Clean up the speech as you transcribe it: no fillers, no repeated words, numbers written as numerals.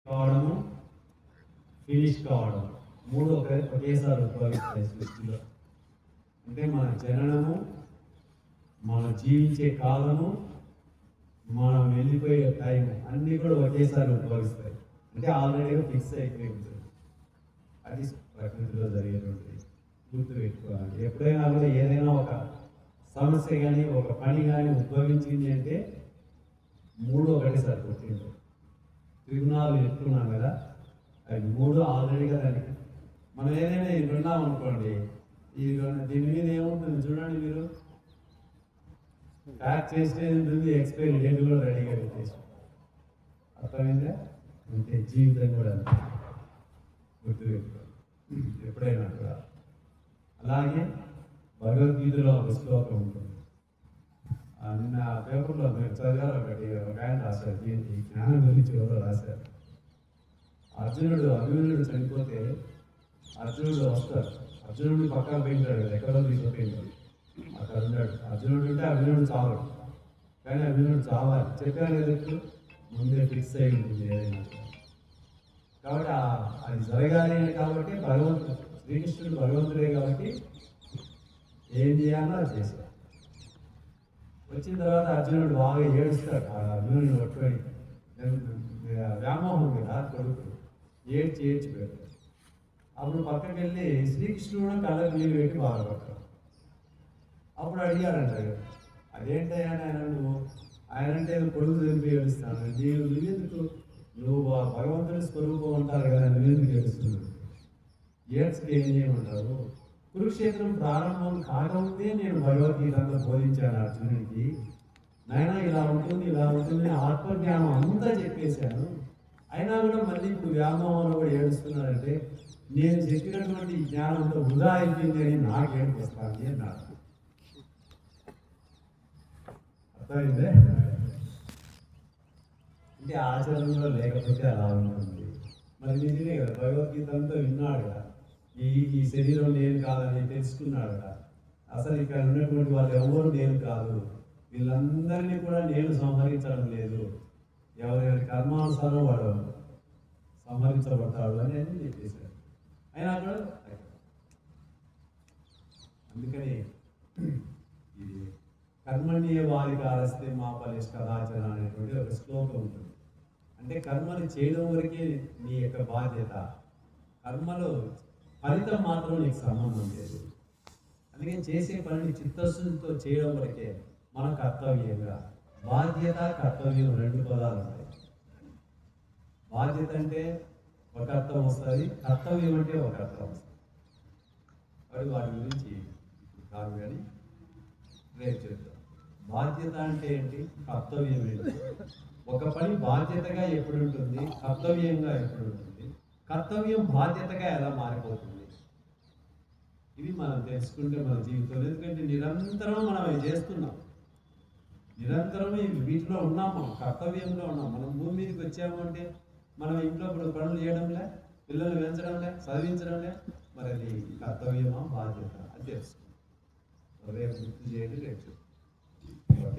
కావడము, ఫినిష్ కావడం మూడు ఒకేసారి ఉపయోగిస్తాయి సృష్టిలో. అంటే మన జననము, మనం జీవించే కాలము, మనం వెళ్ళిపోయే టైం అన్నీ కూడా ఒకేసారి ఉపయోగిస్తాయి. అంటే ఆల్రెడీగా ఫిక్స్ అయిపోయి ఉంటుంది. అది ప్రకృతిలో జరిగేటువంటి గుర్తుపెట్టుకోవాలి. ఎప్పుడైనా కూడా ఏదైనా ఒక సమస్య కానీ ఒక పని కానీ ఉద్భవించింది అంటే మూడు ఒకటేసారి పుట్టింది. త్రిగుణాలు చెప్తున్నాం కదా, అవి మూడు ఆల్రెడీగా దానికి మనం ఏదైనా ఇది విన్నాం అనుకోండి, దీని మీద ఏముంటుంది చూడండి, మీరు ప్యాక్ చేస్తే ఉంటుంది, ఎక్స్పైరీ డేట్ కూడా రెడీగా పెట్టేసి. అర్థమైందా? అంటే జీవితం కూడా గుర్తుపెట్టుకోవాలి ఎప్పుడైనా కూడా. అలాగే భగవద్గీతలో ఒక శ్లోకం ఉంటుంది. నిన్న పేపర్లో మీరు చదివారు, ఒక ఆయన రాశారు, దీనికి జ్ఞానం గురించి ఎవరో రాశారు. అర్జునుడు చనిపోతే అర్జునుడు వస్తారు, అర్జునుడిని పక్కన పోయింటాడు కదా, ఎక్కడో తీసుకుపోయింటాడు, అక్కడ ఉన్నాడు. అర్జునుడు ఉంటే అర్జునుడు చావడు, కానీ అర్జునుడు చావాలి. చెప్పాను కదా, ముందే ఫిక్స్ అయి ఉంటుంది ఏదైనా. కాబట్టి అది జరగాలి కాబట్టి శ్రీకృష్ణుడు భగవంతుడే కాబట్టి ఏం చేయాలో అది చేశాడు. వచ్చిన తర్వాత అర్జునుడు బాగా ఏడుస్తాడు. ఆ అర్జునుడిని పట్టుకొని వ్యామోహం కదా కొడుకు, ఏడ్చి పెడతాడు. అప్పుడు పక్కకి వెళ్ళి శ్రీకృష్ణుడు కళ్ళకు నీళ్ళు పెట్టి బాధపడతాడు. అప్పుడు అడిగాడంట, అదేంటయ్యా ఆయన, ఆయన అంటే కొడుకు తెలిపి ఏడుస్తాను, నువ్వెందుకు, నువ్వు భగవంతుడి స్వరూపం అంటారు కదా, నువ్వెందుకు ఏడుస్తున్నావు, ఏడ్స్కి ఏం చేయమంటారు? కురుక్షేత్రం ప్రారంభం కాకముందే నేను భగవద్గీత అంతా బోధించాను అర్జునుడికి. నాయన ఇలా ఉంటుంది ఆత్మజ్ఞానం అంతా చెప్పేశాను, అయినా కూడా మళ్ళీ ఇప్పుడు వ్యామోహంలో కూడా ఏడుస్తున్నాడంటే నేను చెప్పినటువంటి జ్ఞానం అంతా వృధా అయిపోయింది అని నాకు ఏడుకొస్తాను అని నాకు అర్థమైందే. అంటే ఆచరణలో లేకపోతే అలా ఉంటుంది. మరి నిజమే కదా, భగవద్గీత అంతా విన్నాడు కదా, ఈ శరీరం నేను కాదని తెలుసుకున్నాడు కదా. అసలు ఇక్కడ ఉన్నటువంటి వాళ్ళు ఎవరు నేను కాదు, వీళ్ళందరినీ కూడా నేను సంహరించడం లేదు, ఎవరెవరి కర్మానుసారం వాడు సంహరించబడతాడు అని అన్ని చెప్పేశాడు. అయినా కూడా అందుకని ఇది కర్మణ్యే వారికారస్తే మా ఫలిష్ట కదాచన అనేటువంటి ఒక శ్లోకం ఉంటుంది. అంటే కర్మని చేయడం వరకే నీ యొక్క బాధ్యత, కర్మలో ఫలితం మాత్రం నీకు సంబంధం లేదు. అందుకని చేసే పనిని చిత్తశుద్ధితో చేయడం వరకే మన కర్తవ్యంగా. బాధ్యత కర్తవ్యం రెండు పదాలు ఉంటాయి. బాధ్యత అంటే ఒక అర్థం వస్తుంది, కర్తవ్యం అంటే ఒక అర్థం వస్తుంది. మరి వాటి గురించి ఇప్పుడు కాదు కానీ రేపు చెప్తాం. బాధ్యత అంటే ఏంటి, కర్తవ్యం ఏంటి, ఒక పని బాధ్యతగా ఎప్పుడు ఉంటుంది, కర్తవ్యంగా ఎప్పుడు ఉంటుంది, కర్తవ్యం బాధ్యతగా ఎలా మారిపోతుంది, ఇవి మనం తెలుసుకుంటే మన జీవితంలో. ఎందుకంటే నిరంతరం మనం అవి చేస్తున్నాం, నిరంతరం వీటిలో ఉన్నాం, మనం కర్తవ్యంలో ఉన్నాం. మనం భూమి మీదకి వచ్చాము అంటే మనం ఇంట్లో ఇప్పుడు పనులు చేయడంలే, పిల్లల్ని పెంచడంలే, చదివించడంలే, మరి అది కర్తవ్యమా బాధ్యత అది తెలుసుకుంటాం. రేపు గుర్తు చేయండి, రేపు